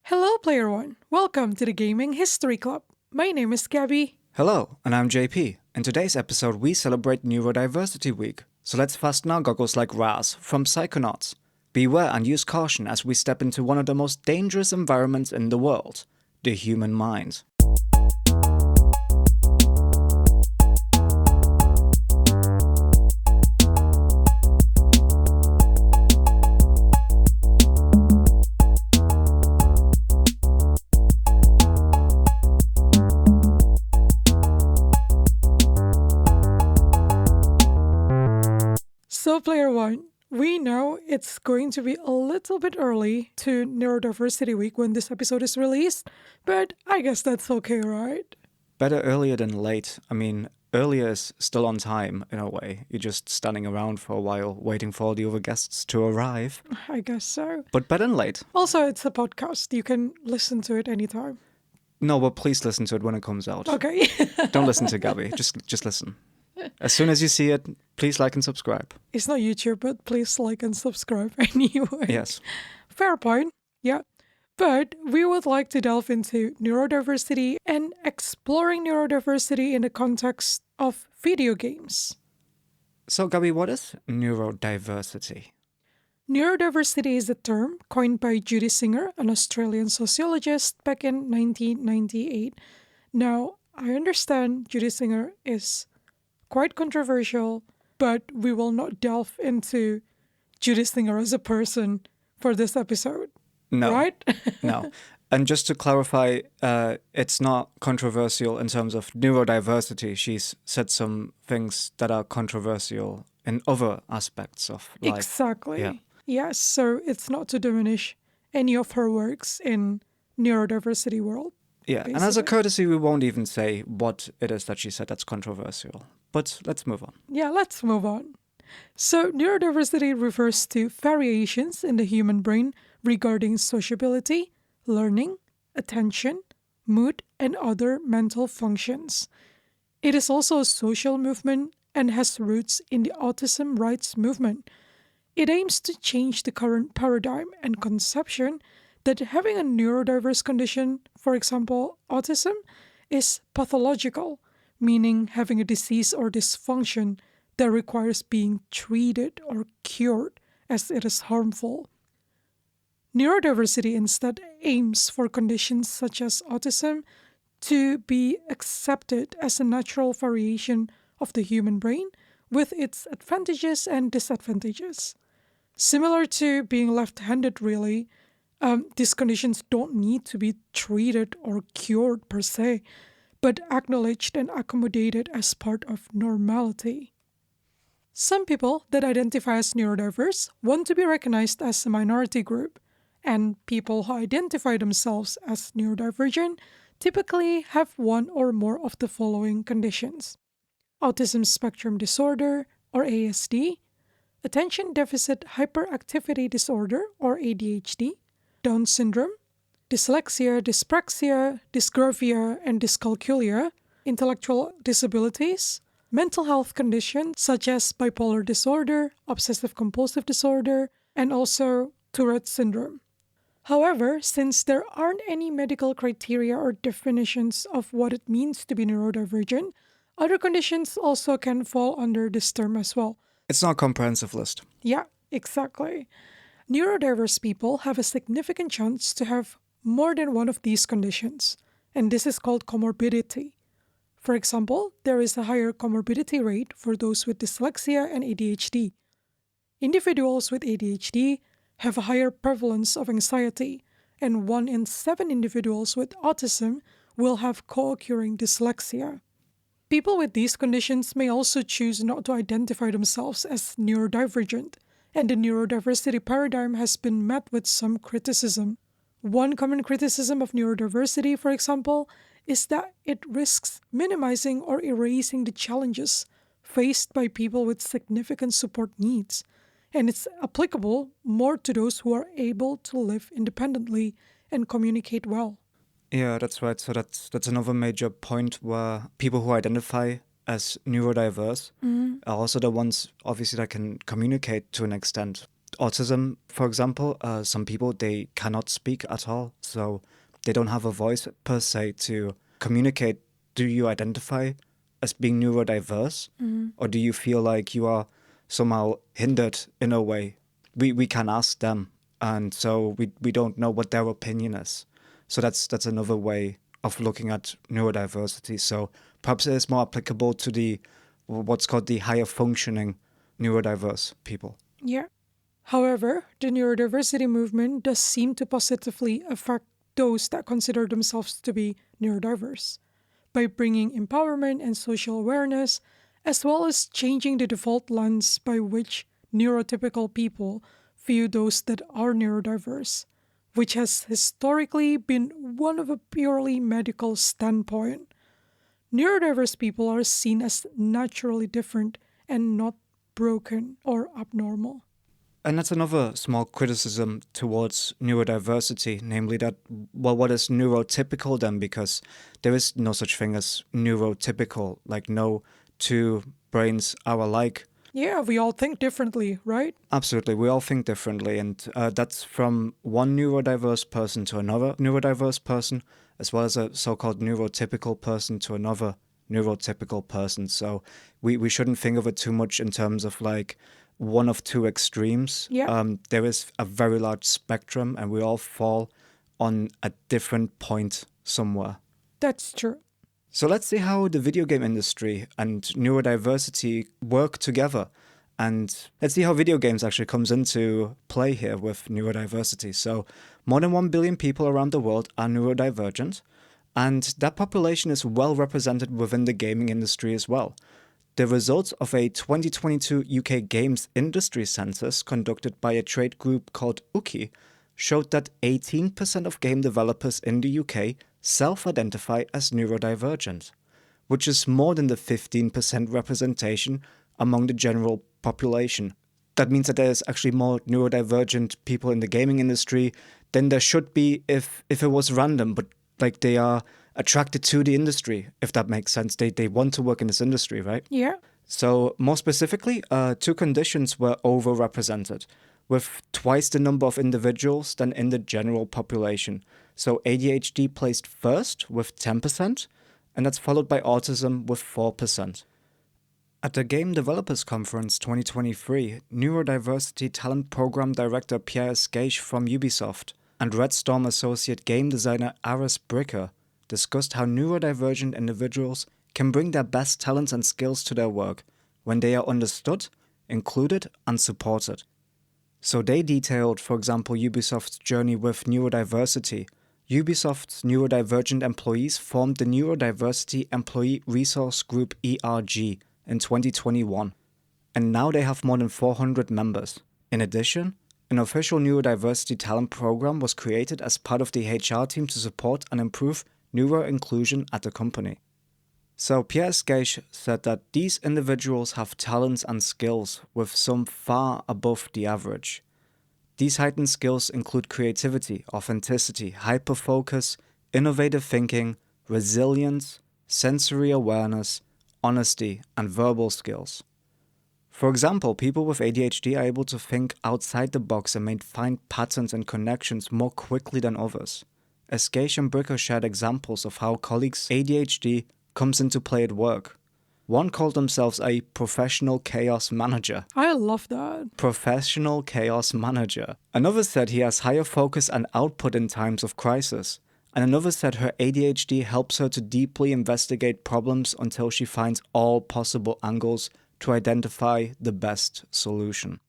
Hello, Player One. Welcome to the Gaming History Club. My name is Gabby. Hello, and I'm JP. In today's episode, we celebrate Neurodiversity Week. So let's fasten our goggles like Raz from Psychonauts. Beware and use caution as we step into one of the most dangerous environments in the world, the human mind. So, Player One, we know it's going to be a little bit early to Neurodiversity Week when this episode is released, but I guess that's okay, right? Better earlier than late. I mean, earlier is still on time, in a way. You're just standing around for a while, waiting for all the other guests to arrive. I guess so. But better than late. Also, it's a podcast. You can listen to it anytime. No, but please listen to it when it comes out. Okay. Don't listen to Gabby. Just listen. As soon as you see it, please like and subscribe. It's not YouTube, but please like and subscribe anyway. Yes. Fair point. Yeah. But we would like to delve into neurodiversity and exploring neurodiversity in the context of video games. So, Gabby, what is neurodiversity? Neurodiversity is a term coined by Judy Singer, an Australian sociologist, back in 1998. Now, I understand Judy Singer is quite controversial, but we will not delve into Judy Singer as a person for this episode. No. Right? No. And just to clarify, it's not controversial in terms of neurodiversity. She's said some things that are controversial in other aspects of life. Exactly. Yeah. Yes, so it's not to diminish any of her works in neurodiversity world. Yeah, and as a basically. courtesy, we won't even say what it is that she said that's controversial. But let's move on. Yeah, let's move on. So, neurodiversity refers to variations in the human brain regarding sociability, learning, attention, mood, and other mental functions. It is also a social movement and has roots in the autism rights movement. It aims to change the current paradigm and conception that having a neurodiverse condition, for example, autism, is pathological, meaning having a disease or dysfunction that requires being treated or cured as it is harmful. Neurodiversity instead aims for conditions such as autism to be accepted as a natural variation of the human brain with its advantages and disadvantages. Similar to being left-handed, really, these conditions don't need to be treated or cured per se, but acknowledged and accommodated as part of normality. Some people that identify as neurodiverse want to be recognized as a minority group, and people who identify themselves as neurodivergent typically have one or more of the following conditions: autism spectrum disorder, or ASD, attention deficit hyperactivity disorder, or ADHD, Down syndrome, dyslexia, dyspraxia, dysgraphia, and dyscalculia, intellectual disabilities, mental health conditions such as bipolar disorder, obsessive compulsive disorder, and also Tourette syndrome. However, since there aren't any medical criteria or definitions of what it means to be neurodivergent, other conditions also can fall under this term as well. It's not a comprehensive list. Yeah, exactly. Neurodiverse people have a significant chance to have more than one of these conditions, and this is called comorbidity. For example, there is a higher comorbidity rate for those with dyslexia and ADHD. Individuals with ADHD have a higher prevalence of anxiety, and 1 in 7 individuals with autism will have co-occurring dyslexia. People with these conditions may also choose not to identify themselves as neurodivergent, and the neurodiversity paradigm has been met with some criticism. One common criticism of neurodiversity, for example, is that it risks minimizing or erasing the challenges faced by people with significant support needs, and it's applicable more to those who are able to live independently and communicate well. Yeah, that's right. So that's another major point where people who identify as neurodiverse are also the ones, obviously, that can communicate to an extent. autism, for example, some people, they cannot speak at all. So they don't have a voice per se to communicate. Do you identify as being neurodiverse? Or do you feel like you are somehow hindered in a way? We can ask them. And so we don't know what their opinion is. So that's another way of looking at neurodiversity. So perhaps it is more applicable to the what's called the higher functioning neurodiverse people. Yeah. However, the neurodiversity movement does seem to positively affect those that consider themselves to be neurodiverse by bringing empowerment and social awareness, as well as changing the default lens by which neurotypical people view those that are neurodiverse, which has historically been one of a purely medical standpoint. Neurodiverse people are seen as naturally different and not broken or abnormal. And that's another small criticism towards neurodiversity, namely that, well, what is neurotypical then? Because there is no such thing as neurotypical, like no two brains are alike. Yeah, we all think differently, right? Absolutely, we all think differently, and that's from one neurodiverse person to another neurodiverse person, as well as a so-called neurotypical person to another neurotypical person. So we shouldn't think of it too much in terms of like one of two extremes. Yeah. There is a very large spectrum, and we all fall on a different point somewhere. That's true. So let's see how the video game industry and neurodiversity work together. And let's see how video games actually comes into play here with neurodiversity. So more than 1 billion people around the world are neurodivergent, and that population is well represented within the gaming industry as well. The results of a 2022 UK Games Industry Census conducted by a trade group called Uki showed that 18% of game developers in the UK self-identify as neurodivergent, which is more than the 15% representation among the general population. That means that there's actually more neurodivergent people in the gaming industry than there should be if it was random, but like they are attracted to the industry, if that makes sense. They want to work in this industry, right? Yeah. So more specifically, two conditions were overrepresented, with twice the number of individuals than in the general population. So ADHD placed first with 10%, and that's followed by autism with 4%. At the Game Developers Conference 2023, Neurodiversity Talent Program Director Pierre Escache from Ubisoft and Red Storm Associate Game Designer Aris Bricker discussed how neurodivergent individuals can bring their best talents and skills to their work when they are understood, included, and supported. So they detailed, for example, Ubisoft's journey with neurodiversity. Ubisoft's neurodivergent employees formed the Neurodiversity Employee Resource Group ERG in 2021, and now they have more than 400 members. In addition, an official neurodiversity talent program was created as part of the HR team to support and improve neuro-inclusion at the company. So Pierre Escache said that these individuals have talents and skills with some far above the average. These heightened skills include creativity, authenticity, hyperfocus, innovative thinking, resilience, sensory awareness, honesty, and verbal skills. For example, people with ADHD are able to think outside the box and may find patterns and connections more quickly than others. Escache and Bricker shared examples of how colleagues' ADHD comes into play at work. One called themselves a professional chaos manager. I love that. Professional chaos manager. Another said he has higher focus and output in times of crisis. And another said her ADHD helps her to deeply investigate problems until she finds all possible angles to identify the best solution.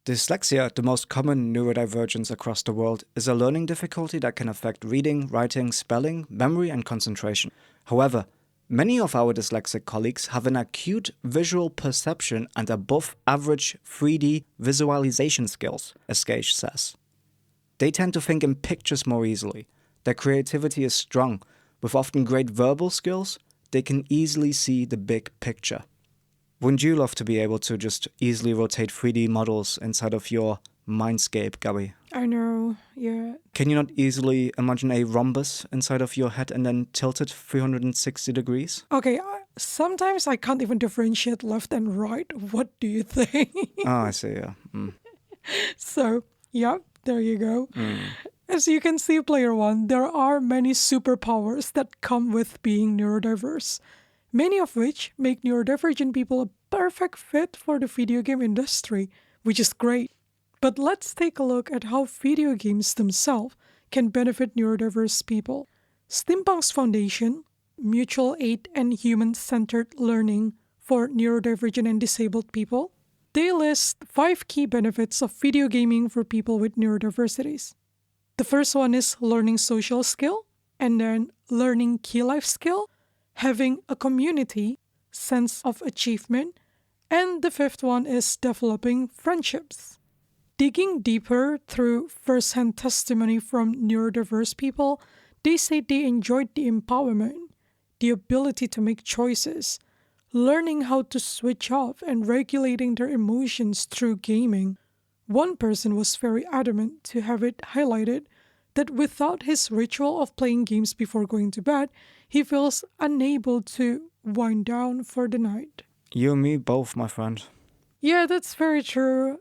Dyslexia, the most common neurodivergence across the world, is a learning difficulty that can affect reading, writing, spelling, memory, and concentration. However, many of our dyslexic colleagues have an acute visual perception and above average 3D visualization skills, Escache says. They tend to think in pictures more easily. Their creativity is strong. With often great verbal skills, they can easily see the big picture. Wouldn't you love to be able to just easily rotate 3D models inside of your mindscape, Gabby? I know, yeah. Can you not easily imagine a rhombus inside of your head and then tilt it 360 degrees? Okay, sometimes I can't even differentiate left and right. What do you think? Oh, I see, yeah. So, yeah, there you go. Mm. As you can see, player one, there are many superpowers that come with being neurodiverse, many of which make neurodivergent people a perfect fit for the video game industry, which is great. But let's take a look at how video games themselves can benefit neurodiverse people. Steampunk's foundation, Mutual Aid and Human-Centered Learning for Neurodivergent and Disabled People, they list 5 key benefits of video gaming for people with neurodiversities. The first one is learning social skill, and then learning key life skill, having a community, sense of achievement, and the fifth one is developing friendships. Digging deeper through first-hand testimony from neurodiverse people, they say they enjoyed the empowerment, the ability to make choices, learning how to switch off and regulating their emotions through gaming. One person was very adamant to have it highlighted that without his ritual of playing games before going to bed, he feels unable to wind down for the night. You and me both, my friend. Yeah, that's very true.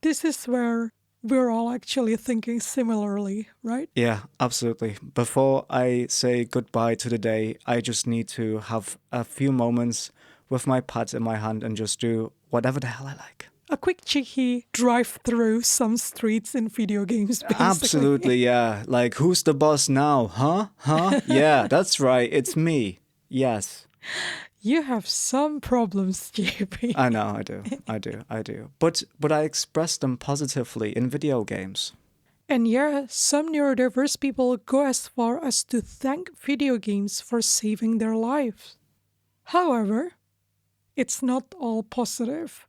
This is where we're all actually thinking similarly, right? Yeah, absolutely. Before I say goodbye to the day, I just need to have a few moments with my pad in my hand and just do whatever the hell I like. A quick cheeky drive through some streets in video games, basically. Absolutely, yeah. Like, who's the boss now? Huh? Yeah, that's right. It's me. Yes. You have some problems, JP. I know, I do. But I express them positively in video games. And yeah, some neurodiverse people go as far as to thank video games for saving their lives. However, it's not all positive.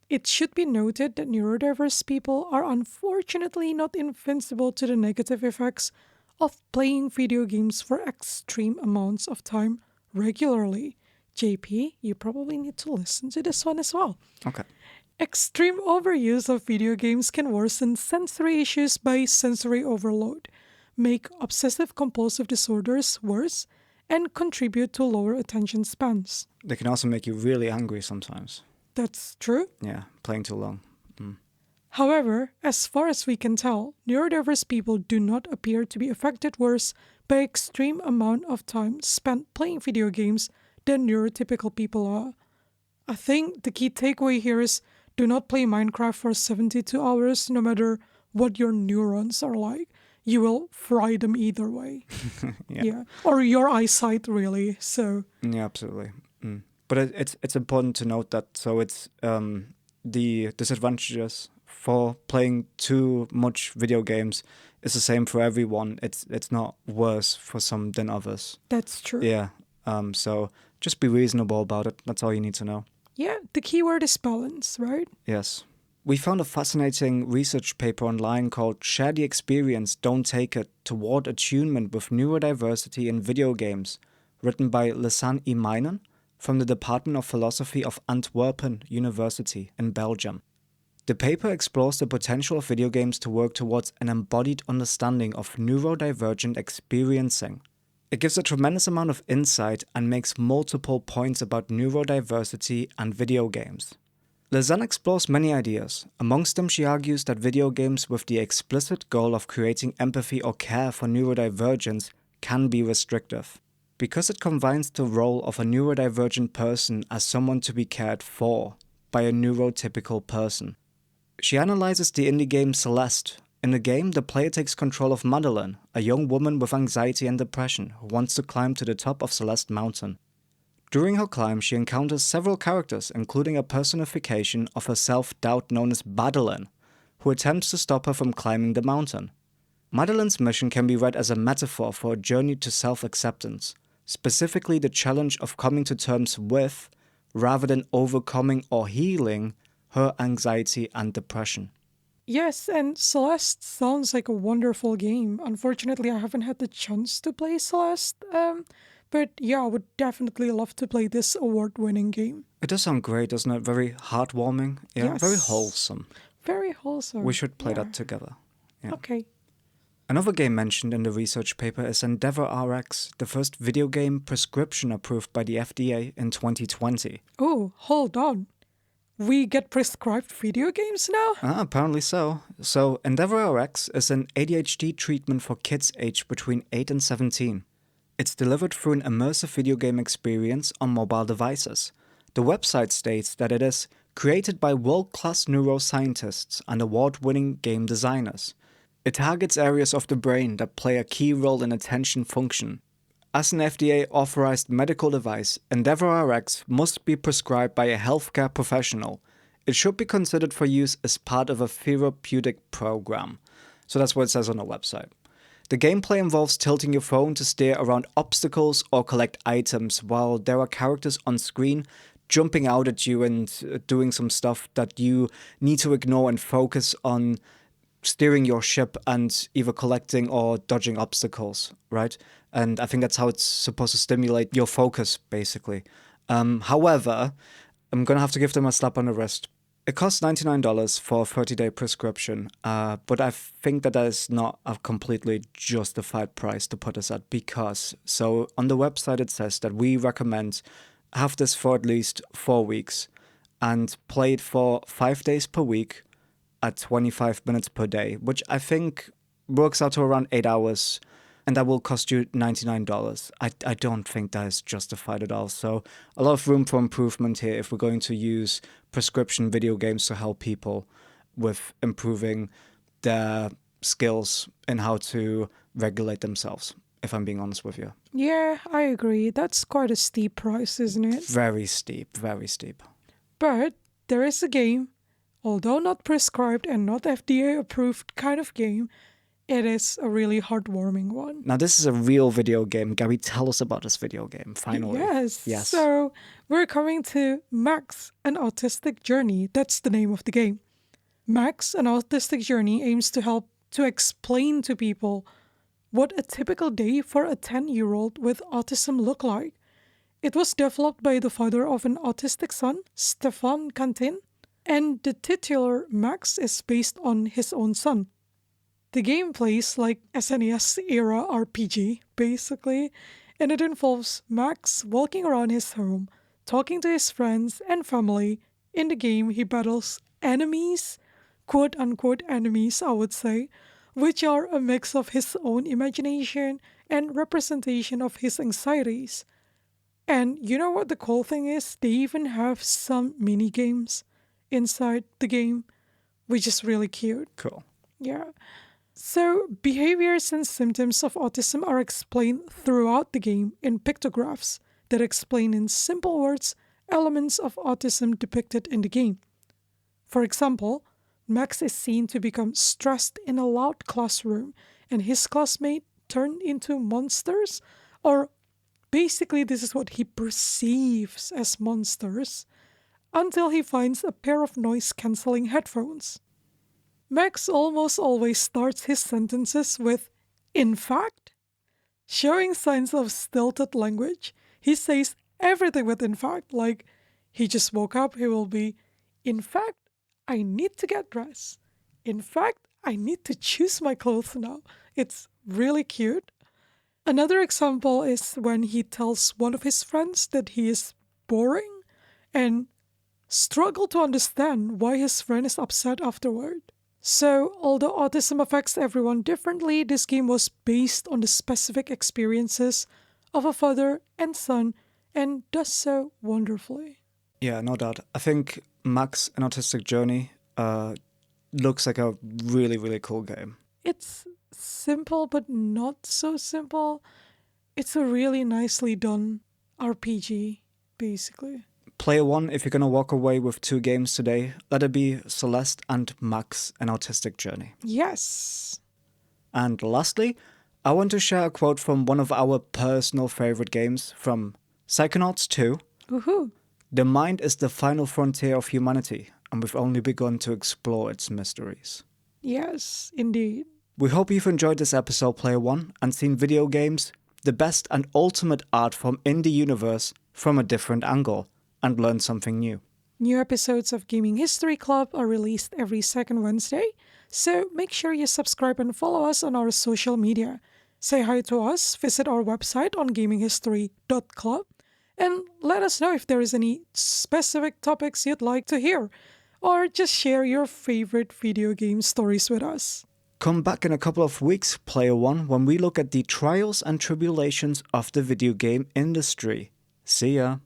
It should be noted that neurodiverse people are unfortunately not invincible to the negative effects of playing video games for extreme amounts of time regularly. JP, you probably need to listen to this one as well. Okay. Extreme overuse of video games can worsen sensory issues by sensory overload, make obsessive compulsive disorders worse, and contribute to lower attention spans. They can also make you really angry sometimes. That's true. Yeah, playing too long. However, as far as we can tell, neurodiverse people do not appear to be affected worse by extreme amount of time spent playing video games than neurotypical people are. I think the key takeaway here is do not play Minecraft for 72 hours no matter what your neurons are like. You will fry them either way. Yeah. Or your eyesight, really. So Yeah, absolutely. But it's important to note that it's the disadvantages for playing too much video games is the same for everyone. It's not worse for some than others. that's true. Yeah. So just be reasonable about it. That's all you need to know. Yeah, the key word is balance, right? Yes. We found a fascinating research paper online called Share the Experience, Don't Take It, Toward Attunement with Neurodiversity in Video Games, written by Lisanne E. Meinen from the Department of Philosophy of Antwerpen University in Belgium. The paper explores the potential of video games to work towards an embodied understanding of neurodivergent experiencing. It gives a tremendous amount of insight and makes multiple points about neurodiversity and video games. Lisanne explores many ideas. Amongst them, she argues that video games with the explicit goal of creating empathy or care for neurodivergence can be restrictive, because it combines the role of a neurodivergent person as someone to be cared for by a neurotypical person. She analyzes the indie game Celeste. In the game, the player takes control of Madeline, a young woman with anxiety and depression who wants to climb to the top of Celeste Mountain. During her climb, she encounters several characters, including a personification of her self-doubt known as Madeline, who attempts to stop her from climbing the mountain. Madeline's mission can be read as a metaphor for a journey to self-acceptance, specifically the challenge of coming to terms with, rather than overcoming or healing, her anxiety and depression. Yes, and Celeste sounds like a wonderful game. Unfortunately, I haven't had the chance to play Celeste, but yeah, I would definitely love to play this award-winning game. It does sound great, doesn't it? Very heartwarming. Yeah, Yes. very wholesome. Very wholesome. We should play Yeah. that together. Yeah. Okay. Another game mentioned in the research paper is Endeavor RX, the first video game prescription approved by the FDA in 2020. Oh, hold on. we get prescribed video games now? Apparently so. So, EndeavorRx is an ADHD treatment for kids aged between 8 and 17. It's delivered through an immersive video game experience on mobile devices. The website states that it is created by world-class neuroscientists and award-winning game designers. It targets areas of the brain that play a key role in attention function. As an FDA-authorized medical device, EndeavorRx must be prescribed by a healthcare professional. It should be considered for use as part of a therapeutic program. So that's what it says on the website. The gameplay involves tilting your phone to steer around obstacles or collect items, while there are characters on screen jumping out at you and doing some stuff that you need to ignore and focus on steering your ship and either collecting or dodging obstacles, right? And I think that's how it's supposed to stimulate your focus, basically. However, I'm going to have to give them a slap on the wrist. It costs $99 for a 30-day prescription, but I think that is not a completely justified price to put this at because, so on the website it says that we recommend have this for at least 4 weeks and play it for 5 days per week at 25 minutes per day, which I think works out to around 8 hours, and that will cost you $99. I don't think that is justified at all. So a lot of room for improvement here if we're going to use prescription video games to help people with improving their skills in how to regulate themselves, if I'm being honest with you. Yeah, I agree. That's quite a steep price, isn't it? Very steep, very steep. But there is a game, although not prescribed and not FDA approved kind of game, it is a really heartwarming one. Now, this is a real video game. Gary, tell us about this video game, finally. Yes. So, we're coming to Max, an Autistic Journey. That's the name of the game. Max, an Autistic Journey aims to help to explain to people what a typical day for a 10-year-old with autism look like. It was developed by the father of an autistic son, Stefan Cantin, and the titular Max is based on his own son. The game plays like SNES-era RPG, basically, and it involves Max walking around his home, talking to his friends and family. In the game, he battles enemies, quote-unquote enemies, I would say, which are a mix of his own imagination and representation of his anxieties. And you know what the cool thing is? They even have some mini-games inside the game, which is really cute. Cool. Yeah. So, behaviors and symptoms of autism are explained throughout the game in pictographs that explain in simple words elements of autism depicted in the game. For example, Max is seen to become stressed in a loud classroom and his classmates turn into monsters, or basically this is what he perceives as monsters, until he finds a pair of noise-cancelling headphones. Max almost always starts his sentences with, "in fact," showing signs of stilted language. He says everything with "in fact," like he just woke up, he will be, "in fact, I need to get dressed. In fact, I need to choose my clothes now." It's really cute. Another example is when he tells one of his friends that he is boring and struggle to understand why his friend is upset afterward. So, although autism affects everyone differently, this game was based on the specific experiences of a father and son and does so wonderfully. Yeah, no doubt. I think Max, an Autistic Journey, looks like a really, really cool game. It's simple, but not so simple. It's a really nicely done RPG, basically. Player 1, if you're going to walk away with 2 games today, let it be Celeste and Max, an Autistic Journey. Yes. And lastly, I want to share a quote from one of our personal favorite games from Psychonauts 2. Woohoo. The mind is the final frontier of humanity, and we've only begun to explore its mysteries. Yes, indeed. We hope you've enjoyed this episode, Player 1, and seen video games, the best and ultimate art form in the universe, from a different angle, and learned something new. New episodes of Gaming History Club are released every second Wednesday, so make sure you subscribe and follow us on our social media. Say hi to us, visit our website on gaminghistory.club, And let us know if there is any specific topics you'd like to hear, or just share your favorite video game stories with us. Come back in a couple of weeks, Player One, when we look at the trials and tribulations of the video game industry. See ya!